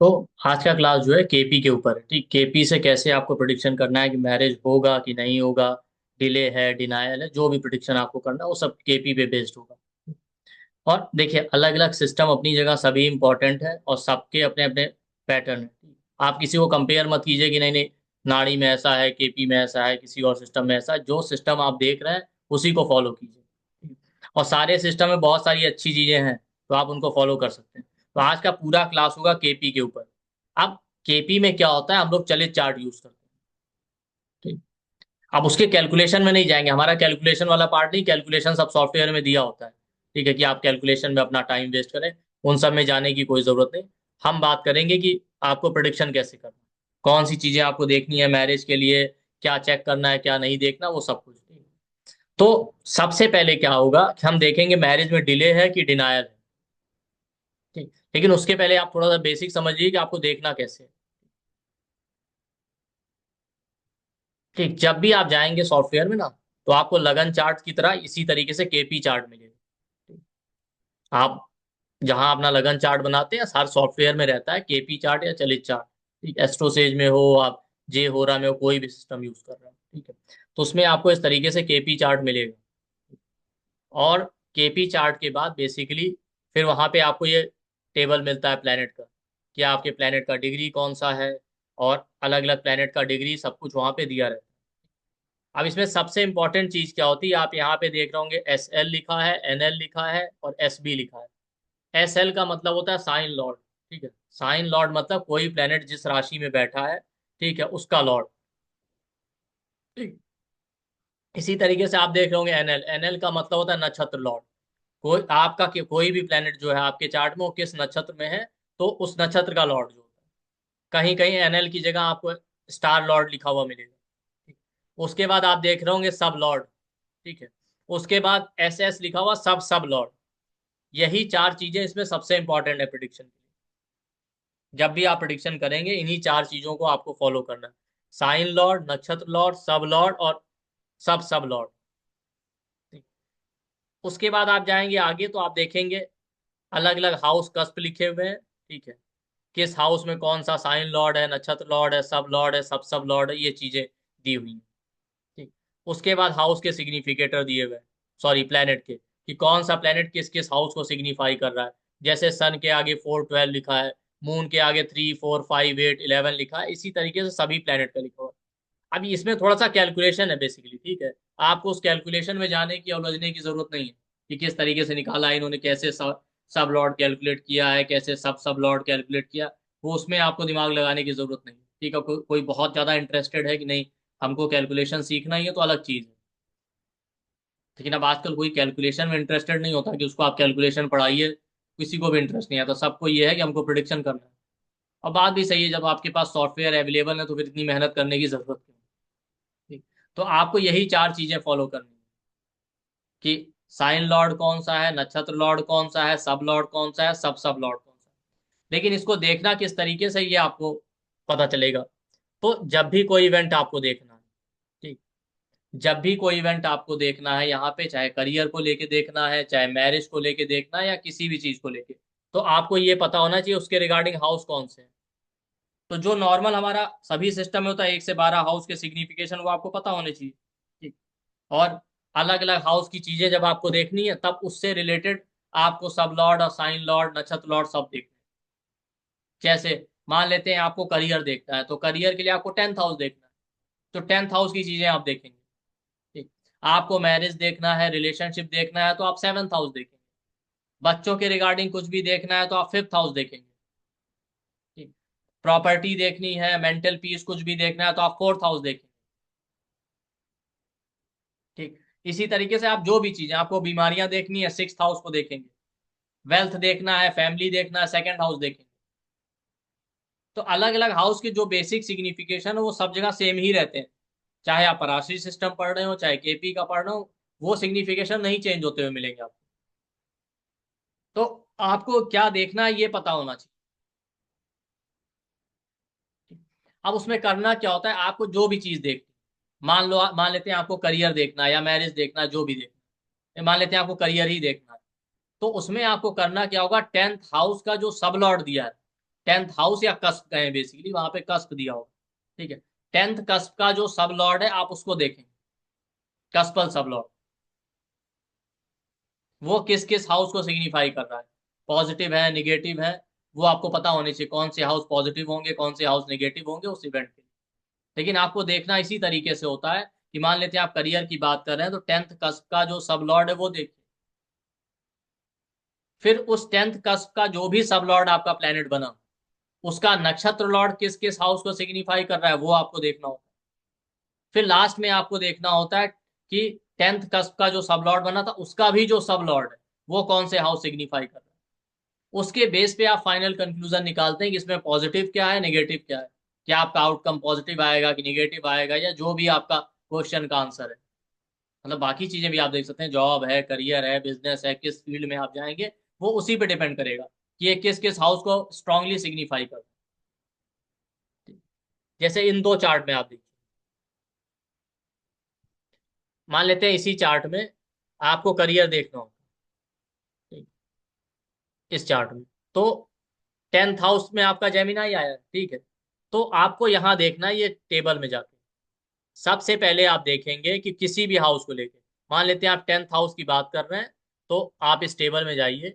तो आज का क्लास जो है केपी के ऊपर है। ठीक, केपी से कैसे आपको प्रिडिक्शन करना है कि मैरिज होगा कि नहीं होगा, डिले है, डिनायल है, जो भी प्रिडिक्शन आपको करना है वो सब केपी पे बेस्ड होगा। और देखिए, अलग अलग सिस्टम अपनी जगह सभी इंपॉर्टेंट है और सबके अपने अपने पैटर्न है। आप किसी को कंपेयर मत कीजिए कि नहीं नहीं, नाड़ी में ऐसा है, केपी में ऐसा है, किसी और सिस्टम में ऐसा है। जो सिस्टम आप देख रहे हैं उसी को फॉलो कीजिए। और सारे सिस्टम में बहुत सारी अच्छी चीजें हैं, तो आप उनको फॉलो कर सकते हैं। तो आज का पूरा क्लास होगा केपी के ऊपर। अब केपी में क्या होता है, हम लोग चलित चार्ट यूज करते हैं। ठीक, अब उसके कैलकुलेशन में नहीं जाएंगे, हमारा कैलकुलेशन वाला पार्ट नहीं, कैलकुलेशन सब सॉफ्टवेयर में दिया होता है। ठीक है, कि आप कैलकुलेशन में अपना टाइम वेस्ट करें, उन सब में जाने की कोई जरूरत नहीं। हम बात करेंगे कि आपको प्रोडिक्शन कैसे करना है, कौन सी चीजें आपको देखनी है मैरिज के लिए, क्या चेक करना है क्या नहीं देखना, वो सब कुछ। ठीक है? तो सबसे पहले क्या होगा कि हम देखेंगे मैरिज में डिले है कि डिनायल है। ठीक, लेकिन उसके पहले आप थोड़ा सा बेसिक समझिए कि आपको देखना कैसे है। ठीक, जब भी आप जाएंगे सॉफ्टवेयर में ना, तो आपको लगन चार्ट की तरह इसी तरीके से केपी चार्ट मिलेगा। ठीक, आप जहां अपना लगन चार्ट बनाते हैं, हर सॉफ्टवेयर में रहता है केपी चार्ट या चलित चार्ट। ठीक, एस्ट्रोसेज में हो आप, जे होरा में हो, कोई भी सिस्टम यूज कर रहे हैं। ठीक है, तो उसमें आपको इस तरीके से केपी चार्ट मिलेगा। और केपी चार्ट के बाद बेसिकली फिर वहां पे आपको ये टेबल मिलता है प्लेनेट का, कि आपके प्लेनेट का डिग्री कौन सा है, और अलग अलग प्लेनेट का डिग्री सब कुछ वहां पे दिया रहता है। अब इसमें सबसे इंपॉर्टेंट चीज क्या होती है, आप यहाँ पे देख रहे होंगे एस एल लिखा है, एन एल लिखा है और एस बी लिखा है। एस एल का मतलब होता है साइन लॉर्ड। ठीक है, साइन लॉर्ड मतलब कोई प्लेनेट जिस राशि में बैठा है, ठीक है, उसका लॉर्ड। ठीक, इसी तरीके से आप देख रहे होंगे एनएल, एनएल का मतलब होता है नक्षत्र लॉर्ड। कोई आपका कोई भी प्लेनेट जो है आपके चार्ट में वो किस नक्षत्र में है, तो उस नक्षत्र का लॉर्ड जो होता है। कहीं कहीं एनएल की जगह आपको स्टार लॉर्ड लिखा हुआ मिलेगा। ठीक, उसके बाद आप देख रहे होंगे सब लॉर्ड। ठीक है, उसके बाद एस एस लिखा हुआ सब सब लॉर्ड। यही चार चीजें इसमें सबसे इंपॉर्टेंट है प्रिडिक्शन के लिए। जब भी आप प्रिडिक्शन करेंगे इन्हीं चार चीजों को आपको फॉलो करना है: साइन लॉर्ड, नक्षत्र लॉर्ड, सब लॉर्ड और सब सब लॉर्ड। उसके बाद आप जाएंगे आगे तो आप देखेंगे अलग अलग हाउस कस्प लिखे हुए हैं। ठीक है, किस हाउस में कौन सा साइन लॉर्ड है, नक्षत्र लॉर्ड है, सब लॉर्ड है, सब सब लॉर्ड है, ये चीजें दी हुई हैं। ठीक, उसके बाद हाउस के सिग्निफिकेटर दिए हुए हैं, सॉरी प्लेनेट के, कि कौन सा प्लेनेट किस किस हाउस को सिग्निफाई कर रहा है। जैसे सन के आगे 4 12 लिखा है, मून के आगे 3 4 5 8 11 लिखा है, इसी तरीके से सभी प्लेनेट का लिखा हुआ है। अभी इसमें थोड़ा सा कैलकुलेशन है बेसिकली। ठीक है, आपको उस कैलकुलेशन में जाने की और उलझने की जरूरत नहीं है कि किस तरीके से निकाला है इन्होंने, कैसे सब लॉर्ड कैलकुलेट किया है, कैसे सब सब लॉर्ड कैलकुलेट किया। वो उसमें आपको दिमाग लगाने की जरूरत नहीं है। ठीक है, कोई बहुत ज्यादा इंटरेस्टेड है कि नहीं हमको कैलकुलेशन सीखना ही है, तो अलग चीज है। लेकिन अब आजकल कोई कैलकुलेशन में इंटरेस्टेड नहीं होता कि उसको आप कैलकुलेशन पढ़ाइए, किसी को भी इंटरेस्ट नहीं आता, सबको ये है कि हमको प्रिडिक्शन करना है। और बात भी सही है, जब आपके पास सॉफ्टवेयर अवेलेबल है तो फिर इतनी मेहनत करने की जरूरत नहीं। ठीक, तो आपको यही चार चीजें फॉलो करनी है कि साइन लॉर्ड कौन सा है, नक्षत्र लॉर्ड कौन सा है, सब लॉर्ड कौन सा है, सब सब लॉर्ड कौन सा है। लेकिन इसको देखना किस तरीके से ये आपको पता चलेगा। तो जब भी कोई इवेंट आपको देखना है, ठीक, जब भी कोई इवेंट आपको देखना है यहाँ पे, चाहे करियर को लेके देखना है, चाहे मैरिज को लेके देखना है, या किसी भी चीज को लेके, तो आपको ये पता होना चाहिए उसके रिगार्डिंग हाउस कौन से हैं। तो जो नॉर्मल हमारा सभी सिस्टम में होता है 1 से 12 हाउस के सिग्निफिकेशन, वो आपको पता होने चाहिए। ठीक, और अलग अलग हाउस की चीजें जब आपको देखनी है तब उससे रिलेटेड आपको सब लॉर्ड और साइन लॉर्ड नक्षत्र लॉर्ड सब देखना है। जैसे मान लेते हैं आपको करियर देखना है, तो करियर के लिए आपको 10th हाउस देखना है, तो 10th हाउस की चीजें आप देखेंगे। ठीक, आपको मैरिज देखना है, रिलेशनशिप देखना है, तो आप 7th हाउस देखेंगे। बच्चों के रिगार्डिंग कुछ भी देखना है तो आप 5th हाउस देखेंगे। ठीक, प्रॉपर्टी देखनी है, मेंटल पीस कुछ भी देखना है तो आप 4th हाउस देखेंगे। ठीक, इसी तरीके से आप जो भी चीजें आपको बीमारियां देखनी है 6th हाउस को देखेंगे, वेल्थ देखना है, फैमिली देखना है, 2nd हाउस देखेंगे। तो अलग अलग हाउस के जो बेसिक सिग्निफिकेशन है वो सब जगह सेम ही रहते हैं। चाहे आप पराशरी सिस्टम पढ़ रहे हो, चाहे केपी का पढ़ रहे हो, वो सिग्निफिकेशन नहीं चेंज होते हुए मिलेंगे आपको। तो आपको क्या देखना है ये पता होना चाहिए। अब उसमें करना क्या होता है, आपको जो भी चीज देखनी, मान लेते हैं आपको करियर देखना है या मैरिज देखना है, जो भी देखना है, मान लेते हैं आपको करियर ही देखना है, तो उसमें आपको करना क्या होगा, 10th हाउस का जो सब लॉर्ड दिया है, 10th हाउस या कस्प गए बेसिकली, वहां पे कस्प दिया होगा। ठीक है, 10th कस्प का जो सब लॉर्ड है आप उसको देखें, कस्पल सब लॉर्ड, वो किस किस हाउस को सिग्निफाई कर रहा है, पॉजिटिव है निगेटिव है, वो आपको पता होने चाहिए कौन से हाउस पॉजिटिव होंगे कौन से हाउस नेगेटिव होंगे उस इवेंट के। लेकिन आपको देखना इसी तरीके से होता है कि मान लेते हैं आप करियर की बात कर रहे हैं तो 10th कस्प का जो सब लॉर्ड है वो देखिए, फिर उस 10th कस्प का जो भी सब लॉर्ड आपका प्लेनेट बना उसका नक्षत्र लॉर्ड किस किस हाउस को सिग्निफाई कर रहा है वो आपको देखना होता है। फिर लास्ट में आपको देखना होता है कि 10th कस्प का जो सब लॉर्ड बना था उसका भी जो सब लॉर्ड है वो कौन से हाउस सिग्निफाई कर रहा है। उसके बेस पे आप फाइनल कंक्लूजन निकालते हैं कि इसमें पॉजिटिव क्या है नेगेटिव क्या है, क्या आपका आउटकम पॉजिटिव आएगा कि नेगेटिव आएगा, या जो भी आपका क्वेश्चन का आंसर है। मतलब बाकी चीजें भी आप देख सकते हैं, जॉब है करियर है बिजनेस है, किस फील्ड में आप जाएंगे वो उसी पे डिपेंड करेगा कि ये किस किस हाउस को स्ट्रांगली सिग्निफाई कर। जैसे इन दो चार्ट में आप देखिए, मान लेते हैं इसी चार्ट में आपको करियर देखना हो, ठीक, इस चार्ट में तो 10th हाउस में आपका जेमिनाई आया है, ठीक है। तो आपको यहां देखना है ये टेबल में जाके, सबसे पहले आप देखेंगे कि किसी भी हाउस को लेके, मान लेते हैं आप 10th हाउस की बात कर रहे हैं, तो आप इस टेबल में जाइए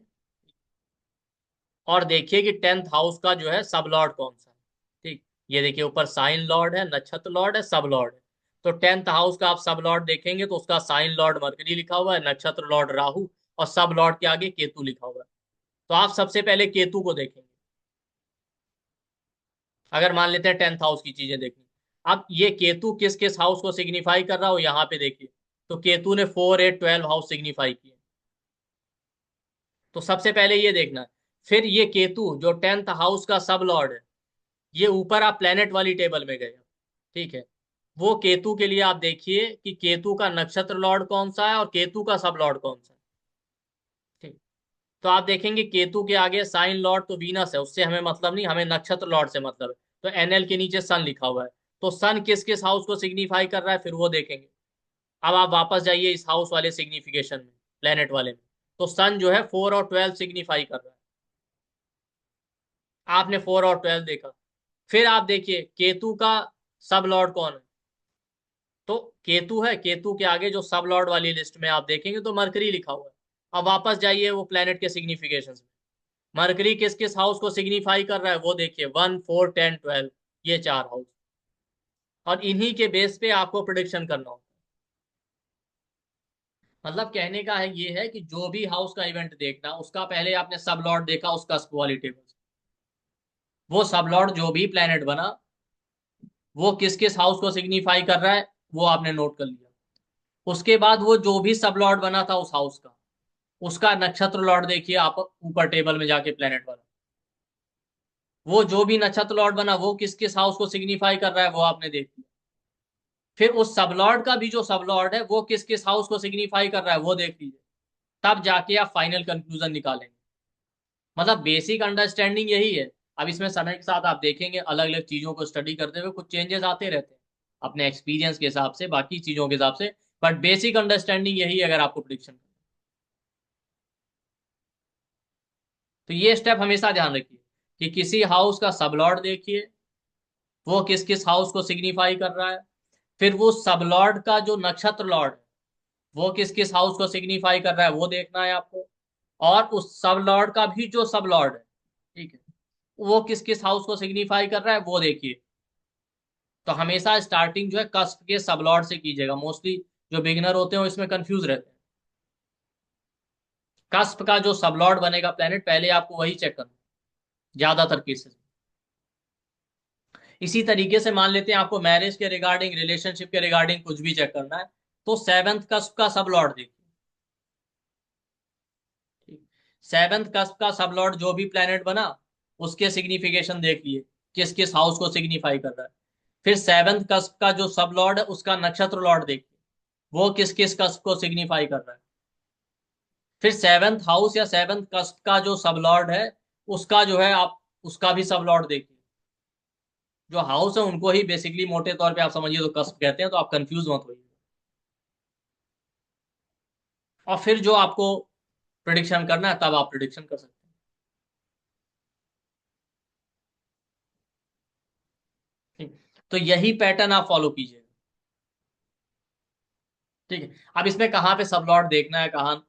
और देखिए कि 10th हाउस का जो है सब लॉर्ड कौन सा है। ठीक, ये देखिए ऊपर साइन लॉर्ड है नक्षत्र लॉर्ड है सब लॉर्ड है। तो 10th हाउस का आप सब लॉर्ड देखेंगे तो उसका साइन लॉर्ड मरकरी लिखा हुआ है, नक्षत्र लॉर्ड राहु, और सब लॉर्ड के आगे केतु लिखा हुआ है। तो आप सबसे पहले केतु को देखेंगे, अगर मान लेते हैं 10th हाउस की चीजें देखनी। अब ये केतु किस किस हाउस को सिग्निफाई कर रहा हो यहाँ पे देखिए, तो केतु ने 4 8 12 हाउस सिग्निफाई किए। तो सबसे पहले ये देखना है। फिर ये केतु जो 10th हाउस का सब लॉर्ड है, ये ऊपर आप प्लेनेट वाली टेबल में गए, ठीक है। वो केतु के लिए आप देखिए कि केतु का नक्षत्र लॉर्ड कौन सा है और केतु का सब लॉर्ड कौन सा है। ठीक, तो आप देखेंगे केतु के आगे साइन लॉर्ड तो वीनस है, उससे हमें मतलब नहीं, हमें नक्षत्र लॉर्ड से मतलब है। तो एनएल के नीचे सन लिखा हुआ है, तो सन किस किस हाउस को सिग्निफाई कर रहा है फिर वो देखेंगे। अब आप वापस जाइए इस हाउस वाले सिग्निफिकेशन में, प्लेनेट वाले में, तो सन जो है 4 और 12 सिग्निफाई कर रहा है। आपने 4 और 12 देखा, फिर आप देखिए केतु का सब लॉर्ड कौन है, तो केतु है, केतु के आगे जो सब लॉर्ड वाली लिस्ट में आप देखेंगे तो मरकरी लिखा हुआ है। अब वापस जाइए वो प्लेनेट के सिग्निफिकेशन में, मरकरी किस किस हाउस को सिग्निफाई कर रहा है वो देखिए, 1 4 10 12, ये 4 हाउस, और इन्हीं के बेस पे आपको प्रिडिक्शन करना होगा। मतलब कहने का है ये है कि जो भी हाउस का इवेंट देखना उसका पहले आपने सब लॉर्ड देखा उसका स्क्वालिटी टेबल, वो सब लॉर्ड जो भी प्लेनेट बना वो किस किस हाउस को सिग्निफाई कर रहा है वो आपने नोट कर लिया। उसके बाद वो जो भी सब लॉर्ड बना था उस हाउस का, उसका नक्षत्र लॉर्ड देखिए आप ऊपर टेबल में जाके प्लेनेट वाला, वो जो भी नक्षत्र लॉर्ड बना वो किस किस हाउस को सिग्निफाई कर रहा है वो आपने देख लिया। फिर उस सब लॉर्ड का भी जो सब लॉर्ड है वो किस किस हाउस को सिग्निफाई कर रहा है वो देख लीजिए, तब जाके आप फाइनल कंक्लूजन निकालेंगे। मतलब बेसिक अंडरस्टैंडिंग यही है। अब इसमें समय के साथ आप देखेंगे अलग अलग चीजों को स्टडी करते हुए कुछ चेंजेस आते रहते हैं अपने एक्सपीरियंस के हिसाब से बाकी चीजों के हिसाब से, बट बेसिक अंडरस्टैंडिंग यही है अगर आपको प्रिडिक्शन। तो ये स्टेप हमेशा ध्यान रखिए कि किसी हाउस का सब लॉर्ड देखिए वो किस किस हाउस को सिग्निफाई कर रहा है, फिर वो सब लॉर्ड का जो नक्षत्र लॉर्ड है वो किस किस हाउस को सिग्निफाई कर रहा है वो देखना है आपको, और उस सब लॉर्ड का भी जो सब लॉर्ड है, ठीक है, वो किस किस हाउस को सिग्निफाई कर रहा है वो देखिए। तो हमेशा स्टार्टिंग जो है कस्प के सब लॉर्ड से कीजिएगा, मोस्टली जो बिगिनर होते हैं वो इसमें कंफ्यूज रहते हैं। कस्प का जो सब लॉर्ड बनेगा प्लेनेट पहले आपको वही चेक करना ज्यादातर केसेस। इसी तरीके से मान लेते हैं आपको मैरिज के रिगार्डिंग रिलेशनशिप के रिगार्डिंग कुछ भी चेक करना है, तो 7th कस्प का सब लॉर्ड देखिए। ठीक, 7th कस्प का सब लॉर्ड जो भी प्लेनेट बना उसके सिग्निफिकेशन देख लिए किस किस हाउस को सिग्निफाई कर रहा है। फिर 7th कस्प का जो सब लॉर्ड है उसका नक्षत्र लॉर्ड देखिए वो किस किस कस्प को सिग्निफाई कर रहा है। फिर 7th हाउस या 7th कस्प का जो सब लॉर्ड है उसका जो है आप उसका भी सब लॉर्ड देखिए। जो हाउस है उनको ही बेसिकली मोटे तौर पे आप समझिए तो कस्प कहते हैं, तो आप कंफ्यूज मत होइए। और फिर जो आपको प्रिडिक्शन करना है तब आप प्रिडिक्शन कर सकते हैं। ठीक। तो यही पैटर्न आप फॉलो कीजिए। ठीक है। अब इसमें कहाँ पे सब लॉट देखना है, कहाँ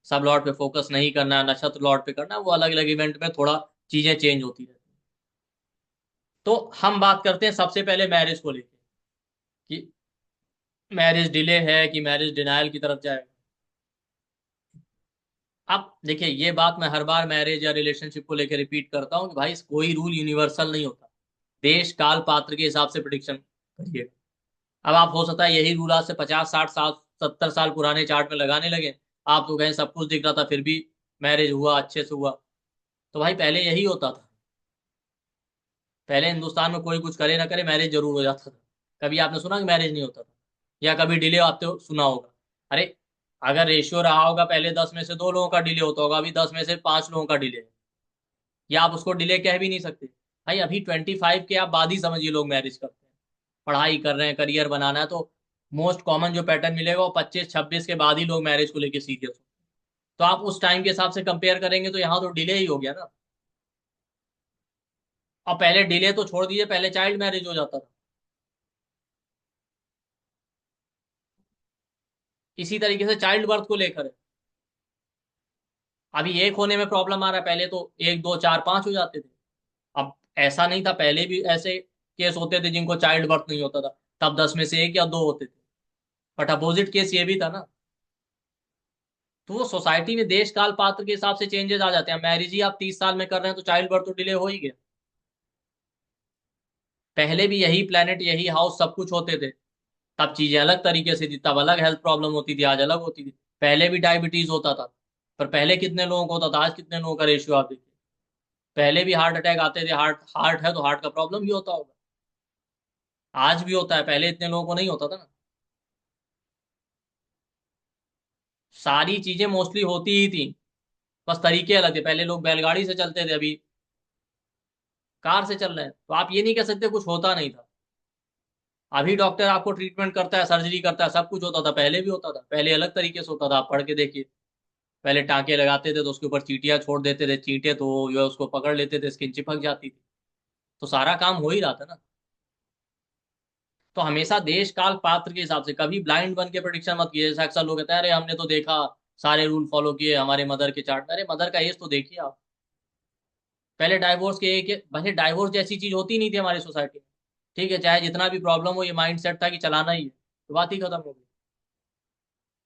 सब लॉट पे फोकस नहीं करना है, नक्षत्र लॉट पे करना है, वो अलग अलग इवेंट में थोड़ा चीजें चेंज होती रहती हैं। तो हम बात करते हैं सबसे पहले मैरिज को लेके, कि मैरिज डिले है कि मैरिज डिनायल की तरफ जाएगा। अब देखिए, ये बात मैं हर बार मैरिज या रिलेशनशिप को लेकर रिपीट करता हूँ कि भाई कोई रूल यूनिवर्सल नहीं होता। देश काल पात्र के हिसाब से प्रिडिक्शन करिए। अब आप हो सकता है यही रूल आज से 50 60 साल 70 साल पुराने चार्ट में लगाने लगे। आप तो कहें सब कुछ दिख रहा था फिर भी मैरिज हुआ अच्छे से हुआ। तो भाई पहले यही होता था। पहले हिंदुस्तान में कोई कुछ करे ना करे मैरिज जरूर हो जाता था। कभी आपने सुना कि मैरिज नहीं होता था, या कभी डिले आपने सुना होगा? अरे, अगर रेशियो रहा होगा पहले 10 में से 2 लोगों का डिले होता होगा, अभी 10 में से 5 लोगों का डिले है। या आप उसको डिले कह भी नहीं सकते। भाई अभी 25 के आप बाद ही समझिए लोग मैरिज करते हैं। पढ़ाई कर रहे हैं, करियर बनाना है, तो मोस्ट कॉमन जो पैटर्न मिलेगा वो 25 26 के बाद ही लोग मैरिज को लेकर सीरियस हो। तो आप उस टाइम के हिसाब से कंपेयर करेंगे तो यहाँ तो डिले ही हो गया ना। और पहले डिले तो छोड़ दीजिए, पहले चाइल्ड मैरिज हो जाता था। इसी तरीके से चाइल्ड बर्थ को लेकर है। अभी एक होने में प्रॉब्लम आ रहा है, पहले तो 1 2 4 5 हो जाते थे। अब ऐसा नहीं था, पहले भी ऐसे केस होते थे जिनको चाइल्ड बर्थ नहीं होता था, तब 10 में से 1 या 2 होते थे। बट अपोजिट केस ये भी था ना। तो वो सोसाइटी में देश काल पात्र के हिसाब से चेंजेस आ जाते हैं। मैरिज ही आप 30 साल में कर रहे हैं तो चाइल्ड बर्थ तो डिले हो ही गया। पहले भी यही प्लेनेट यही हाउस सब कुछ होते थे, तब चीजें अलग तरीके से थी, तब अलग हेल्थ प्रॉब्लम होती थी, आज अलग होती थी। पहले भी डायबिटीज होता था, पर पहले कितने लोगों को होता था, आज कितने लोगों का रेशियो आप देखिए। पहले भी हार्ट अटैक आते थे, हार्ट हार्ट है तो हार्ट का प्रॉब्लम भी होता होगा। आज भी होता है, पहले इतने लोगों को नहीं होता था ना। सारी चीजें मोस्टली होती ही थी, बस तरीके अलग थे। पहले लोग बैलगाड़ी से चलते थे, अभी कार से चल रहे हैं। तो आप ये नहीं कह सकते कुछ होता नहीं था। अभी डॉक्टर आपको ट्रीटमेंट करता है, सर्जरी करता है, सब कुछ होता था, पहले भी होता था। पहले अलग तरीके से होता था, आप पढ़ के देखिए। पहले टांके लगाते थे तो उसके ऊपर चींटियां छोड़ देते थे, चींटे तो जो है उसको पकड़ लेते थे, स्किन चिपक जाती थी। तो सारा काम हो ही रहा था ना। तो हमेशा देश काल पात्र के हिसाब से कभी ब्लाइंड बन के प्रेडिक्शन मत कीजिए। जैसा अक्सर लोग कहते हैं अरे हमने तो देखा, सारे रूल फॉलो किए, हमारे मदर के चार्ट। अरे मदर का एज तो देखिए आप। पहले डाइवोर्स के एक पहले डाइवोर्स जैसी चीज होती नहीं थी हमारी सोसाइटी में। ठीक है, चाहे जितना भी प्रॉब्लम हो, ये माइंड सेट था कि चलाना ही है, तो बात ही खत्म हो गई।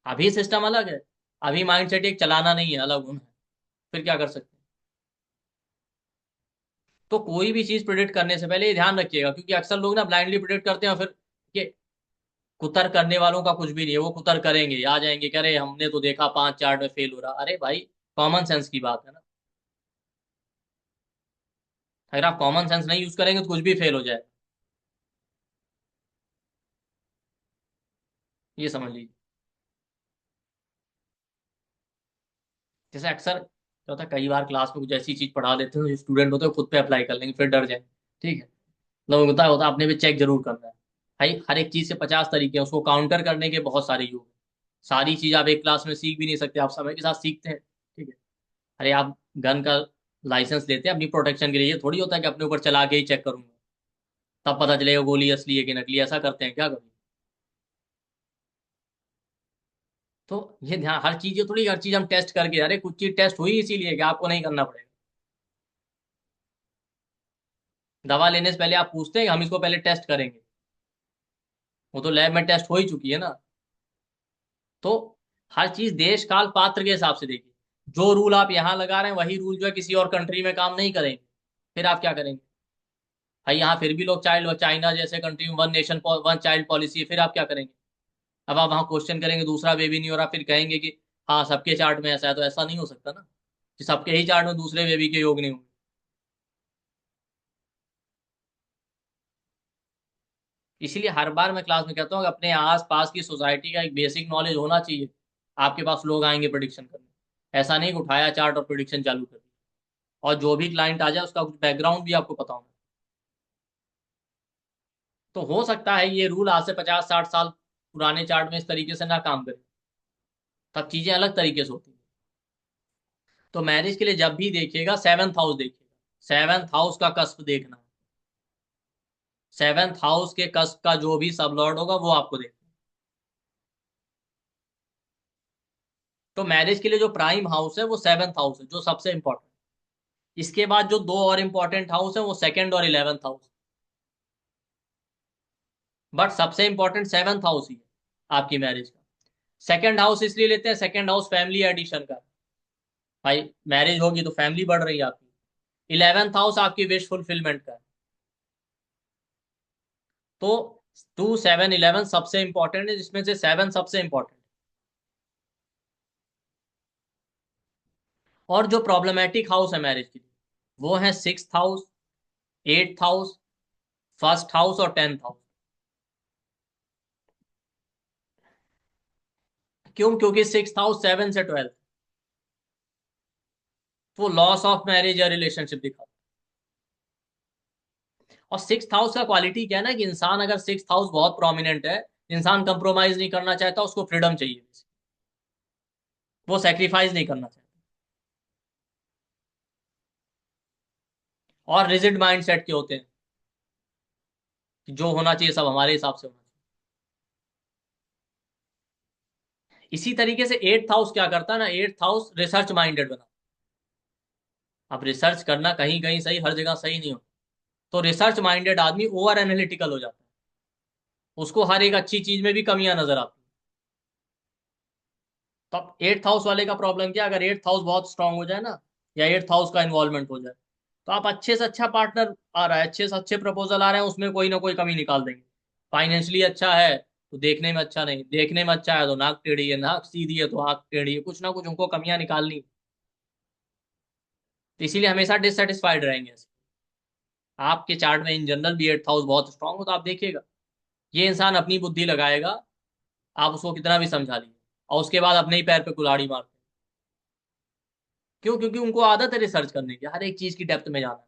अभी सिस्टम अलग है। अभी माइंड सेट एक चलाना नहीं है, अलग होना है। फिर क्या कर सकते हैं? तो कोई भी चीज प्रिडिक्ट करने से पहले ये ध्यान रखिएगा, क्योंकि अक्सर लोग ना ब्लाइंडली प्रिडिक्ट करते हैं और फिर ये कुतर करने वालों का कुछ भी नहीं है। वो कुतर करेंगे, आ जाएंगे कह रहे हमने तो देखा 5 4 में फेल हो रहा। अरे भाई, कॉमन सेंस की बात है ना। अगर आप कॉमन सेंस नहीं यूज करेंगे तो कुछ भी फेल हो जाए, ये समझ लीजिए। जैसे अक्सर क्या होता है, कई बार क्लास में कुछ ऐसी चीज पढ़ा देते हैं जो स्टूडेंट होते हैं खुद पे अप्लाई कर लेंगे, फिर डर जाए। ठीक है, लोग होता है आपने भी चेक जरूर करना है। भाई हर एक चीज से 50 तरीके हैं, उसको काउंटर करने के बहुत सारे योग हैं। सारी चीज आप एक क्लास में सीख भी नहीं सकते, आप समय के साथ सीखते हैं। ठीक है। अरे आप गन का लाइसेंस लेते हैं अपनी प्रोटेक्शन के लिए, ये थोड़ी होता है कि अपने ऊपर चला के ही चेक करूंगा, तब पता चलेगा गोली असली है कि नकली। ऐसा करते हैं क्या कभी? तो ये ध्यान, हर चीज, ये थोड़ी हर चीज हम टेस्ट करके, अरे कुछ चीज टेस्ट हुई इसीलिए कि आपको नहीं करना पड़ेगा। दवा लेने से पहले आप पूछते हैं कि हम इसको पहले टेस्ट करेंगे? वो तो लैब में टेस्ट हो ही चुकी है ना। तो हर चीज देश काल पात्र के हिसाब से देखिए। जो रूल आप यहाँ लगा रहे हैं वही रूल जो है किसी और कंट्री में काम नहीं करेंगे। फिर आप क्या करेंगे? भाई यहाँ फिर भी लोग चाइल्ड, चाइना जैसे कंट्री में 1 नेशन 1 चाइल्ड पॉलिसी है, फिर आप क्या करेंगे? अब आप वहां क्वेश्चन करेंगे दूसरा बेबी नहीं हो रहा, फिर कहेंगे कि हाँ सबके चार्ट में ऐसा है, तो ऐसा नहीं हो सकता ना कि सबके ही चार्ट में दूसरे बेबी के योग नहीं होंगे। इसीलिए हर बार मैं क्लास में कहता हूँ कि अपने आस पास की सोसाइटी का एक बेसिक नॉलेज होना चाहिए। आपके पास लोग आएंगे प्रिडिक्शन करने, ऐसा नहीं कि उठाया चार्ट और प्रिडिक्शन चालू कर दी। और जो भी क्लाइंट आ जाए उसका कुछ बैकग्राउंड भी आपको पता होना। तो हो सकता है ये रूल आज से 50 60 साल पुराने चार्ट में इस तरीके से ना काम करे, तब चीजें अलग तरीके से होती हैं। तो मैरिज के लिए जब भी देखिएगा 7th हाउस देखिएगा, 7th हाउस का कस्प देखना है। सेवेंथ हाउस के कस्प का जो भी सब लॉर्ड होगा वो आपको देखना। तो मैरिज के लिए जो प्राइम हाउस है वो सेवेंथ हाउस है, जो सबसे इंपॉर्टेंट। इसके बाद जो दो और इंपॉर्टेंट हाउस है वो सेकंड और इलेवेंथ हाउस। बट सबसे इंपॉर्टेंट सेवेंथ हाउस ही है आपकी मैरिज का। सेकंड हाउस इसलिए लेते हैं, सेकंड हाउस फैमिली एडिशन का। भाई मैरिज होगी तो फैमिली बढ़ रही है आपकी। इलेवेंथ हाउस आपकी विश फुलफिलमेंट का है। तो 2, 7, 11 सबसे इंपॉर्टेंट है, जिसमें से 7 सबसे इंपॉर्टेंट। और जो प्रॉब्लमेटिक हाउस है मैरिज के लिए वो है 6th house, 8th house, first house और 10th हाउस। क्यों? क्योंकि 6th हाउस 7 से 12, वो लॉस ऑफ मैरिज या रिलेशनशिप दिखा। और 6th हाउस का क्वालिटी क्या है ना, कि इंसान अगर 6th हाउस बहुत प्रोमिनेंट है, इंसान कंप्रोमाइज नहीं करना चाहता, उसको फ्रीडम चाहिए, वो सेक्रीफाइस नहीं करना चाहता। और रिजिड माइंडसेट के होते हैं कि जो होना चाहिए सब हमारे हिसाब से होना चाहिए। इसी तरीके से 8th हाउस क्या करता है ना, 8th हाउस रिसर्च माइंडेड बना। अब रिसर्च करना कहीं कहीं सही, हर जगह सही नहीं होता। तो रिसर्च माइंडेड आदमी ओवर एनालिटिकल हो जाता है, उसको हर एक अच्छी चीज में भी कमियां नजर आती हैं। तो अब 8th हाउस वाले का प्रॉब्लम क्या है, अगर 8th हाउस बहुत स्ट्रांग हो जाए ना, या 8th हाउस का इन्वॉल्वमेंट हो जाए, तो आप अच्छे से अच्छा पार्टनर आ रहा है, अच्छे से अच्छे प्रपोजल आ रहे हैं, उसमें कोई ना कोई कमी निकाल देंगे। फाइनेंशियली अच्छा है तो देखने में अच्छा नहीं, देखने में अच्छा है तो नाक टेढ़ी है, नाक सीधी है तो आंख टेढ़ी है, कुछ ना कुछ उनको कमियां निकालनी। तो इसीलिए हमेशा डिससेटिस्फाइड रहेंगे। आपके चार्ट में इन जनरल भी 8th हाउस बहुत स्ट्रांग हो तो आप देखिएगा, ये इंसान अपनी बुद्धि लगाएगा, आप उसको कितना भी समझा लीजिए, और उसके बाद अपने ही पैर पे कुल्हाड़ी मारते हैं। क्यों? क्योंकि उनको आदत है रिसर्च करने की, हर एक चीज की डेप्थ में जाना है।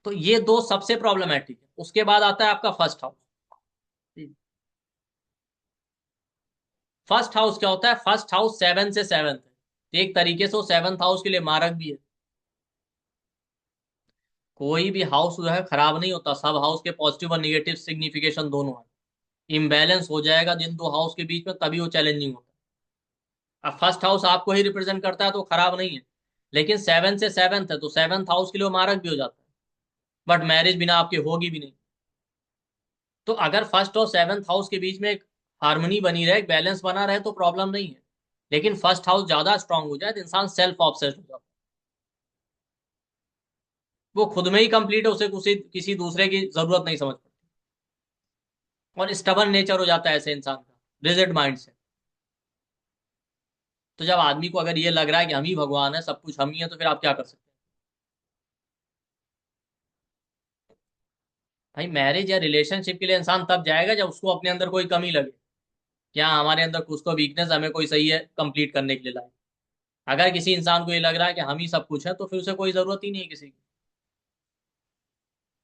तो ये दो सबसे प्रॉब्लमेटिक है। उसके बाद आता है आपका फर्स्ट हाउस। फर्स्ट हाउस क्या होता है? फर्स्ट हाउस 7 से 7 है, एक तरीके से वो 7th हाउस के लिए मारक भी है। कोई भी हाउस जो है खराब नहीं होता, सब हाउस के पॉजिटिव और निगेटिव सिग्निफिकेशन दोनों है। इम्बैलेंस हो जाएगा जिन दो हाउस के बीच में, तभी वो चैलेंजिंग होता है। अब फर्स्ट हाउस आपको ही रिप्रेजेंट करता है तो खराब नहीं है, लेकिन 7 से 7 है तो 7th हाउस के लिए वो मारक भी हो जाता है। बट मैरिज बिना आपके होगी भी नहीं। तो अगर फर्स्ट और 7th हाउस के बीच में एक हार्मनी बनी रहे, एक बैलेंस बना रहे, तो प्रॉब्लम नहीं है। लेकिन फर्स्ट हाउस ज्यादा स्ट्रांग हो जाए तो इंसान सेल्फ ऑब्सेस्ड हो जाता है, वो खुद में ही कंप्लीट है, उसे किसी किसी दूसरे की जरूरत नहीं समझ पड़ती। और स्टबन नेचर हो जाता है ऐसे इंसान का, रिजिड माइंड से। तो जब आदमी को अगर ये लग रहा है कि हम ही भगवान है, सब कुछ हम ही है, तो फिर आप क्या कर सकते हैं? भाई मैरिज या रिलेशनशिप के लिए इंसान तब जाएगा जब उसको अपने अंदर कोई कमी लगे, क्या हमारे अंदर कुछ तो वीकनेस, हमें कोई सही है कंप्लीट करने के लिए लाए। अगर किसी इंसान को ये लग रहा है कि हम ही सब कुछ है, तो फिर उसे कोई जरूरत ही नहीं है किसी की,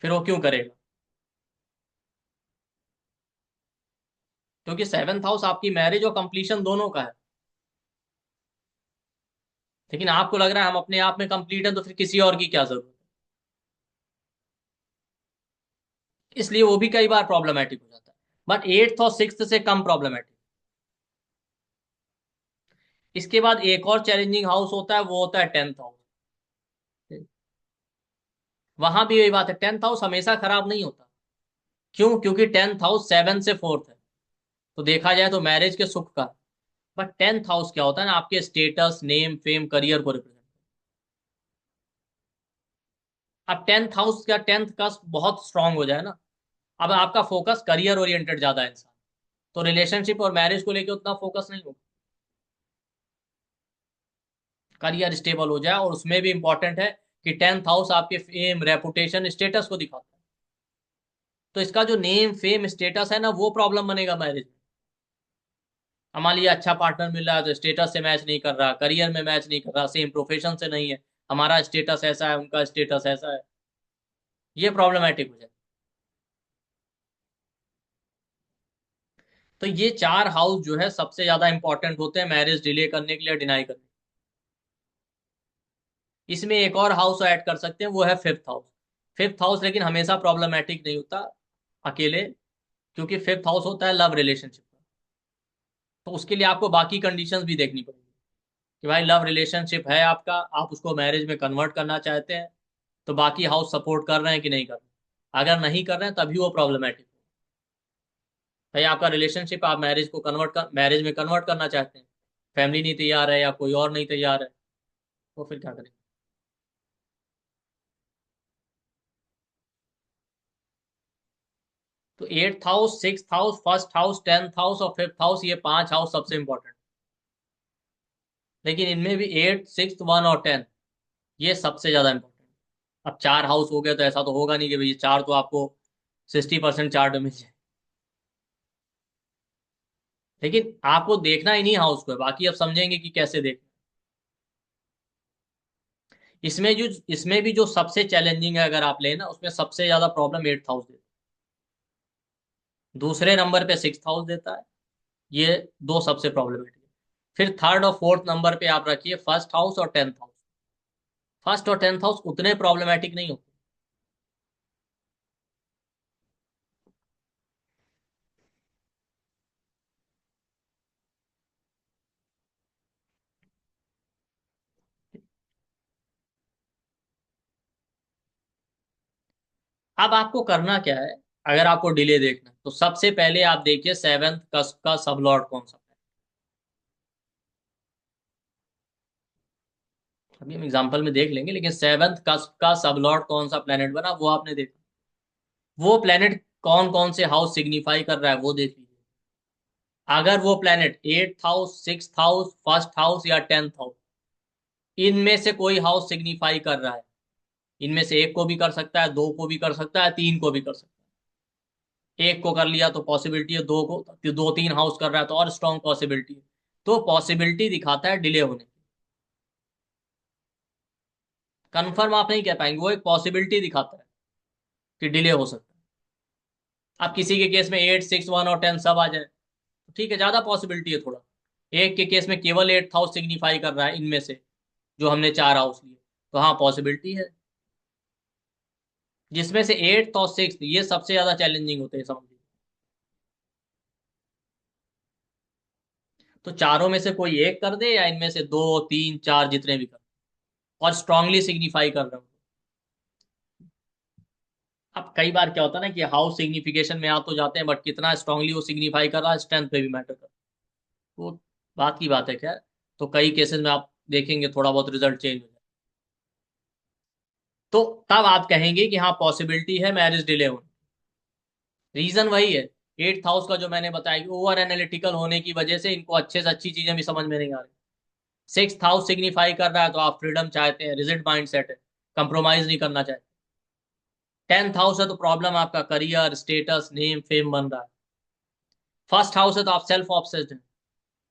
फिर वो क्यों करेगा? क्योंकि 7th हाउस आपकी मैरिज और कंप्लीशन दोनों का है। लेकिन आपको लग रहा है हम अपने आप में कंप्लीट है, तो फिर किसी और की क्या जरूरत है? इसलिए वो भी कई बार प्रॉब्लमेटिक हो जाता है। बट 8th और 6th से कम प्रॉब्लमेटिक। इसके बाद एक और चैलेंजिंग हाउस होता है, वो होता है 10th हाउस। वहां भी यही बात है, 10th हाउस हमेशा खराब नहीं होता। क्यों? क्योंकि 10th हाउस 7 से 4 है, तो देखा जाए तो मैरिज के सुख का। बट 10th हाउस क्या होता है ना, आपके स्टेटस, नेम, फेम, करियर को रिप्रेजेंट। अब 10th हाउस का 10th का बहुत स्ट्रांग हो जाए ना, अब आपका फोकस करियर ओरिएंटेड ज्यादा है इंसान, तो रिलेशनशिप और मैरिज को लेकर उतना फोकस नहीं होगा। करियर स्टेबल हो जाए, और उसमें भी इंपॉर्टेंट है कि 10th हाउस आपके फेम, रेपुटेशन, स्टेटस को दिखाता है। तो इसका जो नेम, फेम, स्टेटस है ना, वो प्रॉब्लम बनेगा मैरिज में। हमारे लिए अच्छा पार्टनर मिल रहा है तो स्टेटस से मैच नहीं कर रहा, करियर में मैच नहीं कर रहा, सेम प्रोफेशन से नहीं है, हमारा स्टेटस ऐसा है, उनका स्टेटस ऐसा है, ये प्रॉब्लमेटिक हो जाए। तो ये चार हाउस जो है सबसे ज्यादा इंपॉर्टेंट होते हैं मैरिज डिले करने के लिए, डिनाई करने इसमें एक और हाउस ऐड कर सकते हैं, वो है फिफ्थ हाउस। फिफ्थ हाउस लेकिन हमेशा प्रॉब्लमेटिक नहीं होता अकेले, क्योंकि फिफ्थ हाउस होता है लव रिलेशनशिप का। तो उसके लिए आपको बाकी कंडीशंस भी देखनी पड़ेगी कि भाई लव रिलेशनशिप है आपका, आप उसको मैरिज में कन्वर्ट करना चाहते हैं, तो बाकी हाउस सपोर्ट कर रहे हैं कि नहीं कर रहे हैं। अगर नहीं कर रहे हैं तभी वो प्रॉब्लमेटिक है। भाई आपका रिलेशनशिप, आप मैरिज में कन्वर्ट करना चाहते हैं, फैमिली नहीं तैयार है या कोई और नहीं तैयार है, तो फिर क्या करें। तो eighth house, six house, first house, tenth house और फिफ्थ हाउस, ये पांच हाउस सबसे इंपॉर्टेंट। लेकिन इनमें भी एट, सिक्स, वन और टेंथ, ये सबसे ज्यादा इंपॉर्टेंट। अब चार हाउस हो गया तो ऐसा तो होगा नहीं कि भाई ये चार तो आपको 60% चार्ट में मिल जाए। लेकिन आपको देखना ही नहीं हाउस को है, बाकी अब समझेंगे कि कैसे देखना। इसमें भी जो सबसे चैलेंजिंग है अगर आप लेना, उसमें सबसे ज्यादा प्रॉब्लम एट्थ हाउस देता है, दूसरे नंबर पे सिक्स हाउस देता है। ये दो सबसे प्रॉब्लमेटिक है। फिर थर्ड और फोर्थ नंबर पे आप रखिए फर्स्ट हाउस और टेंथ हाउस। फर्स्ट और टेंथ हाउस उतने प्रॉब्लमेटिक नहीं होते। अब आपको करना क्या है, अगर आपको डिले देखना है, तो सबसे पहले आप देखिए सेवेंथ कस्प का सब लॉर्ड कौन सा है। अभी हम एग्जांपल में देख लेंगे, लेकिन सेवेंथ कस्प का सब लॉर्ड कौन सा प्लेनेट बना वो आपने देखा। वो प्लेनेट कौन कौन से हाउस सिग्निफाई कर रहा है वो देख लीजिए। अगर वो planet eighth house, six house, first house या टेंथ हाउस, इनमें से कोई हाउस सिग्निफाई कर रहा है, इनमें से एक को भी कर सकता है, दो को भी कर सकता है, तीन को भी कर सकता है। एक को कर लिया तो पॉसिबिलिटी है, दो को, दो तीन हाउस कर रहा है तो और स्ट्रॉन्ग पॉसिबिलिटी है। तो पॉसिबिलिटी दिखाता है डिले होने की। कंफर्म आप नहीं कह पाएंगे, वो एक पॉसिबिलिटी दिखाता है कि डिले हो सकता है। अब किसी के केस में एट, सिक्स, वन और टेन सब आ जाए तो ठीक है, ज्यादा पॉसिबिलिटी है थोड़ा। एक के केस में केवल एट हाउस सिग्निफाई कर रहा है इनमें से, जो हमने चार हाउस लिए, तो हाँ पॉसिबिलिटी है। जिसमें से एट और सिक्स ये सबसे ज्यादा चैलेंजिंग होते हैं समझिए। तो चारों में से कोई एक कर दे या इनमें से दो, तीन, चार, जितने भी कर, और स्ट्रांगली सिग्निफाई कर रहे हो। अब कई बार क्या होता है ना कि हाउस सिग्निफिकेशन में आ तो जाते हैं, बट कितना स्ट्रांगली वो सिग्निफाई कर रहा है स्ट्रेंथ पे भी मैटर करता है। वो बात की बात है खैर। तो कई केसेस में आप देखेंगे थोड़ा बहुत रिजल्ट चेंज हो जाए, तो तब आप कहेंगे कि हाँ पॉसिबिलिटी है मैरिज डिले होने। रीजन वही है, एट्थ हाउस का जो मैंने बताया कि ओवर एनालिटिकल होने की वजह से इनको अच्छे से अच्छी चीजें भी समझ में नहीं आ रही। सिक्स हाउस सिग्निफाई कर रहा है तो आप फ्रीडम चाहते हैं, रिजिड माइंड सेट है, कंप्रोमाइज नहीं करना चाहते। टेंथ हाउस है तो प्रॉब्लम आपका करियर, स्टेटस, नेम, फेम बन रहा है। फर्स्ट हाउस है तो आप सेल्फ ऑब्सेस्ड हैं,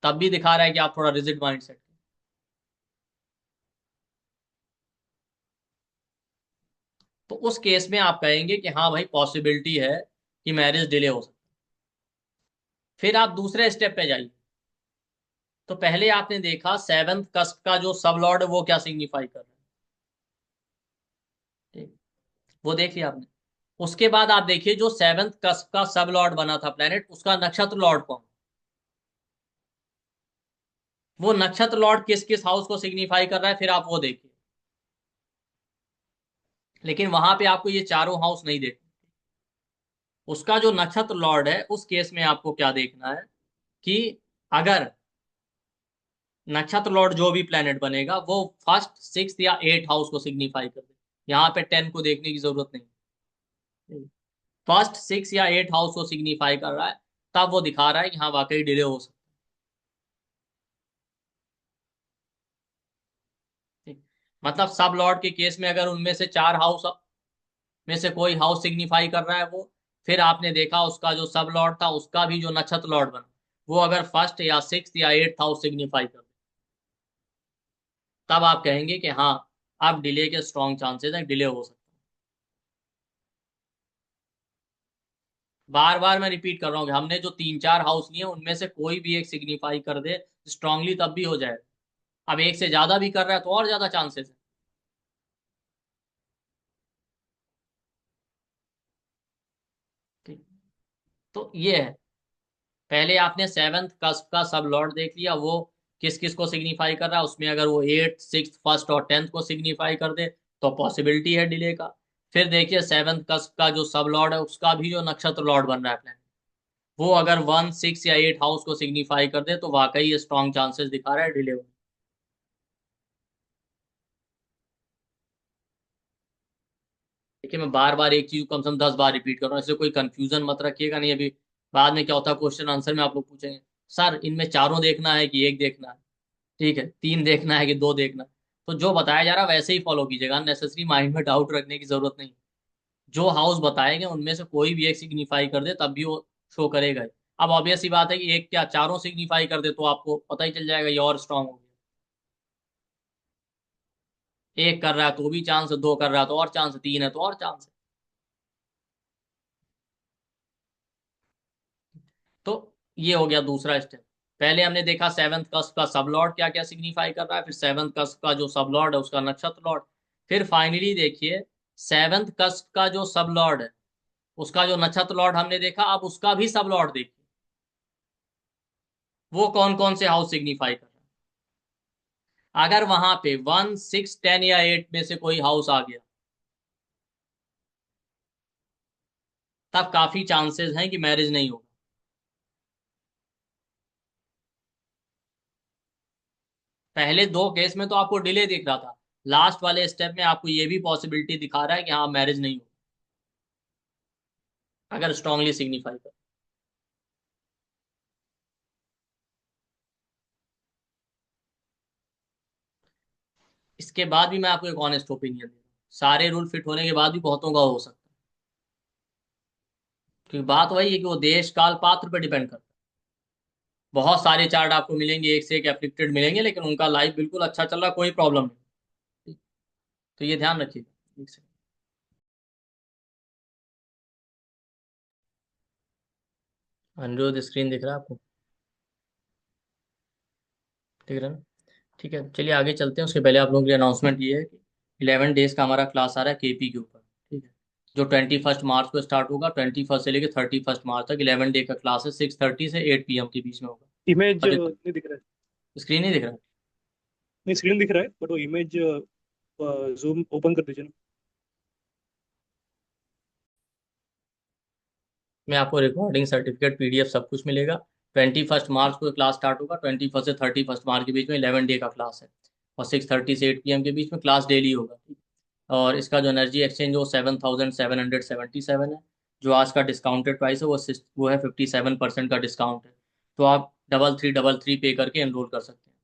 तब भी दिखा रहा है कि आप थोड़ा रिजिड माइंड सेट। तो उस केस में आप कहेंगे कि हाँ भाई पॉसिबिलिटी है कि मैरिज डिले हो सकता है। फिर आप दूसरे स्टेप पे जाइए। तो पहले आपने देखा सेवेंथ कस्प का जो सब लॉर्ड है वो क्या सिग्निफाई कर रहा है, ठीक, वो देख लिया आपने। उसके बाद आप देखिए जो सेवेंथ कस्प का सब लॉर्ड बना था प्लेनेट, उसका नक्षत्र लॉर्ड कौन, वो नक्षत्र लॉर्ड किस किस हाउस को सिग्निफाई कर रहा है, फिर आप वो देखिए। लेकिन वहां पे आपको ये चारों हाउस नहीं देखना। उसका जो नक्षत्र लॉर्ड है उस केस में आपको क्या देखना है कि अगर नक्षत्र लॉर्ड जो भी प्लेनेट बनेगा वो फर्स्ट, सिक्स या एट हाउस को सिग्निफाई कर दे। यहाँ पे टेन को देखने की जरूरत नहीं। फर्स्ट, सिक्स या एट हाउस को सिग्निफाई कर रहा है, तब वो दिखा रहा है कि हाँ वाकई डिले हो सकता है। ठीक। मतलब सब लॉर्ड के केस में अगर उनमें से चार हाउस में से कोई हाउस सिग्निफाई कर रहा है वो, फिर आपने देखा उसका जो सब लॉर्ड था उसका भी जो नक्षत्र लॉर्ड बना, वो अगर फर्स्ट या सिक्स या एट हाउस सिग्निफाई कर, तब आप कहेंगे कि हाँ अब डिले के स्ट्रॉन्ग चांसेस है, डिले हो सकता है। बार बार मैं रिपीट कर रहा हूँ कि हमने जो तीन चार हाउस लिए उनमें से कोई भी एक सिग्निफाई कर दे स्ट्रांगली तब भी हो जाए। अब एक से ज्यादा भी कर रहा है तो और ज्यादा चांसेस है। तो ये है, पहले आपने सेवंथ कस्प का सब लॉर्ड देख लिया, वो किस किस को सिग्निफाई कर रहा है, उसमें अगर वो एट सिक्स फर्स्ट और टेंथ को सिग्निफाई कर दे तो पॉसिबिलिटी है डिले का। फिर देखिए सेवंथ कस्प का जो सब लॉर्ड है उसका भी जो नक्षत्र लॉर्ड बन रहा है प्लेनेट, वो अगर वन सिक्स या एट हाउस को सिग्निफाई कर दे तो वाकई स्ट्रॉन्ग चांसेस दिखा रहा है डिले होने। देखिए मैं बार बार एक चीज को कम से कम 10 बार रिपीट कर रहा हूँ, इससे कोई कंफ्यूजन मत रखिएगा, नहीं अभी बाद में क्या होता है क्वेश्चन आंसर में आप लोग पूछेंगे सर इनमें चारों देखना है कि एक देखना है, ठीक है तीन देखना है कि दो देखना है। तो जो बताया जा रहा है वैसे ही फॉलो कीजिएगा, नेसेसरी माइंड में डाउट रखने की जरूरत नहीं। जो हाउस बताए गए उनमें से कोई भी एक सिग्निफाई कर दे तब भी वो शो करेगा ही। अब ऑब्वियस सी बात है कि एक क्या चारों सिग्निफाई कर दे तो आपको पता ही चल जाएगा ये और स्ट्रांग हो गया। एक कर रहा है तो भी चांस है, दो कर रहा है तो और चांस है, तीन है तो और चांस है। तो ये हो गया दूसरा स्टेप। पहले हमने देखा सेवंथ कस्ट का सब लॉर्ड क्या क्या सिग्निफाई कर रहा है, फिर सेवंथ कस्ट का जो सब लॉर्ड है उसका नक्षत्र लॉर्ड। फिर फाइनली देखिए सेवंथ कस्ट का जो सब लॉर्ड है उसका जो नक्षत्र लॉर्ड हमने देखा, अब उसका भी सब लॉर्ड देखिए वो कौन कौन से हाउस सिग्निफाई कर रहा है। अगर वहां पे वन सिक्स टेन या एट में से कोई हाउस आ गया तब काफी चांसेस हैं कि मैरिज नहीं होगा। पहले दो केस में तो आपको डिले दिख रहा था, लास्ट वाले स्टेप में आपको ये भी पॉसिबिलिटी दिखा रहा है कि हाँ मैरिज नहीं होगा अगर स्ट्रांगली सिग्निफाई कर। इसके बाद भी मैं आपको एक ऑनेस्ट ओपिनियन दे रहा हूँ, सारे रूल फिट होने के बाद भी बहुतों का हो सकता है, क्योंकि बात वही है कि वो देश काल पात्र पर डिपेंड करता है। बहुत सारे चार्ट आपको मिलेंगे, एक से एक एफ्लिक्टेड मिलेंगे, लेकिन उनका लाइफ बिल्कुल अच्छा चल रहा है, कोई प्रॉब्लम नहीं। तो ये ध्यान रखिएगा। एक सेकंड, अनिरुद्ध स्क्रीन दिख रहा है आपको? दिख रहा है ना? ठीक है चलिए आगे चलते हैं, उसके पहले आप लोगों के लिए अनाउंसमेंट ये है कि 11 डेज का हमारा क्लास आ रहा है केपी के ऊपर, ठीक है, जो 21 मार्च को स्टार्ट होगा, 21 से लेकर 31 मार्च तक 11 डे का क्लास है, 6:30 से 8 PM के बीच में होगा। इमेज और नहीं दिख रहा है। स्क्रीन नहीं दिख रहा? नहीं, स्क्रीन दिख रहा है बट वो इमेज जूम ओपन कर दीजिए ना। में आपको रिकॉर्डिंग सर्टिफिकेट पीडीएफ सब कुछ मिलेगा। 21 मार्च को क्लास स्टार्ट होगा, 21 से 31 मार्च के बीच में 11 डे का क्लास है, और 6:30 से 8 PM के बीच में क्लास डेली होगा, ठीक है? और इसका जो एनर्जी एक्सचेंज वो 7,777 है। जो आज का डिस्काउंटेड प्राइस है वो है 57% का डिस्काउंट है। तो आप 3333 पे करके एनरोल कर सकते हैं।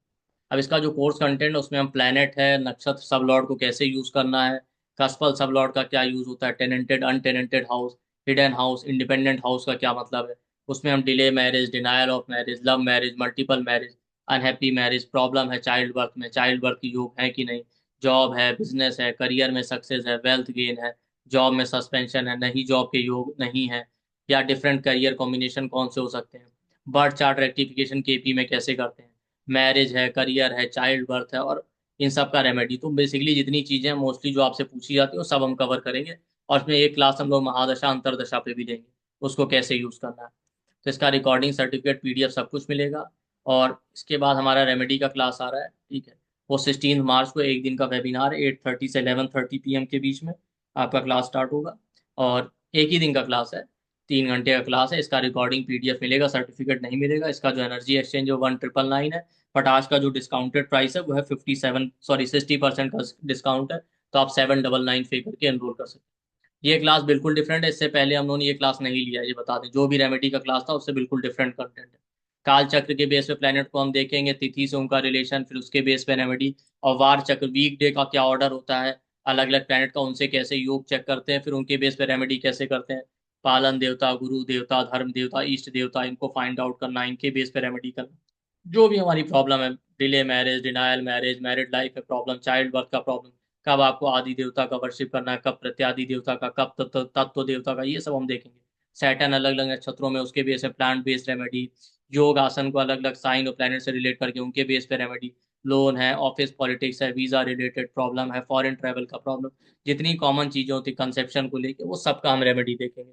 अब इसका जो कोर्स कंटेंट है उसमें हम प्लैनेट है, नक्षत्र सब लॉर्ड को कैसे यूज करना है, कस्पल सब लॉर्ड का क्या यूज होता है, tenanted untenanted house, hidden house, independent house का क्या मतलब है, उसमें हम delay marriage, denial of marriage, love marriage, multiple marriage, unhappy marriage, problem है चाइल्ड बर्थ में, चाइल्ड बर्थ की योग है कि नहीं, जॉब है, बिजनेस है, करियर में सक्सेस है, वेल्थ गेन है, जॉब में सस्पेंशन है नहीं, जॉब के योग नहीं है, या डिफरेंट करियर कॉम्बिनेशन कौन से हो सकते हैं, बर्थ चार्ट रेक्टिफिकेशन केपी में कैसे करते हैं, मैरिज है, करियर है, चाइल्ड बर्थ है, और इन सब का रेमेडी। तो बेसिकली जितनी चीजें मोस्टली जो आपसे पूछी जाती है वो सब हम कवर करेंगे। और उसमें एक क्लास हम लोग महादशा अंतरदशा पे भी देंगे, उसको कैसे यूज करना है। तो इसका रिकॉर्डिंग सर्टिफिकेट पीडीएफ सब कुछ मिलेगा। और इसके बाद हमारा रेमेडी का क्लास आ रहा है, ठीक है, वो 16 मार्च को एक दिन का वेबिनार है, 8:30 से 11:30 PM के बीच में आपका क्लास स्टार्ट होगा। और एक ही दिन का क्लास है, 3 घंटे का क्लास है, इसका रिकॉर्डिंग पीडीएफ मिलेगा, सर्टिफिकेट नहीं मिलेगा। इसका जो एनर्जी एक्सचेंज है 1999 है, बट आज का जो डिस्काउंटेड प्राइस है वो है 60% का डिस्काउंट है। तो आप 799 पे करके एनरोल कर सकते हैं। ये क्लास बिल्कुल डिफरेंट है, इससे पहले हम लोगों ने ये क्लास नहीं लिया है, ये बता दें, जो भी रेमेडी का क्लास था उससे बिल्कुल डिफरेंट कंटेंट है। काल चक्र के बेस पे प्लेनेट को हम देखेंगे, तिथि से उनका रिलेशन, फिर उसके बेस पे रेमेडी, और वार चक्र वीक डे का क्या ऑर्डर होता है, अलग अलग प्लेनेट का, उनसे कैसे योग चेक करते हैं, फिर उनके बेस पे रेमेडी कैसे करते हैं, पालन देवता, गुरु देवता, धर्म देवता, इष्ट देवता, इनको फाइंड आउट करना, इनके बेस पे रेमेडी करना। जो भी हमारी प्रॉब्लम है, delay marriage, denial marriage, married life में प्रॉब्लम, चाइल्ड बर्थ का प्रॉब्लम, कब आपको आदि देवता का वर्शिप करना है, कब प्रत्यादि देवता का, कब तत्व देवता का, ये सब हम देखेंगे। सैटर्न अलग अलग नक्षत्रों में उसके बेस पे प्लांट बेस्ड रेमेडी, योग आसन को अलग अलग साइन और प्लैनेट से रिलेट करके उनके बेस पे रेमेडी, लोन है, ऑफिस पॉलिटिक्स है, वीजा रिलेटेड प्रॉब्लम है, फॉरेन ट्रैवल का प्रॉब्लम, जितनी कॉमन चीजें होती कंसेप्शन को लेके वो सबका हम रेमेडी देखेंगे।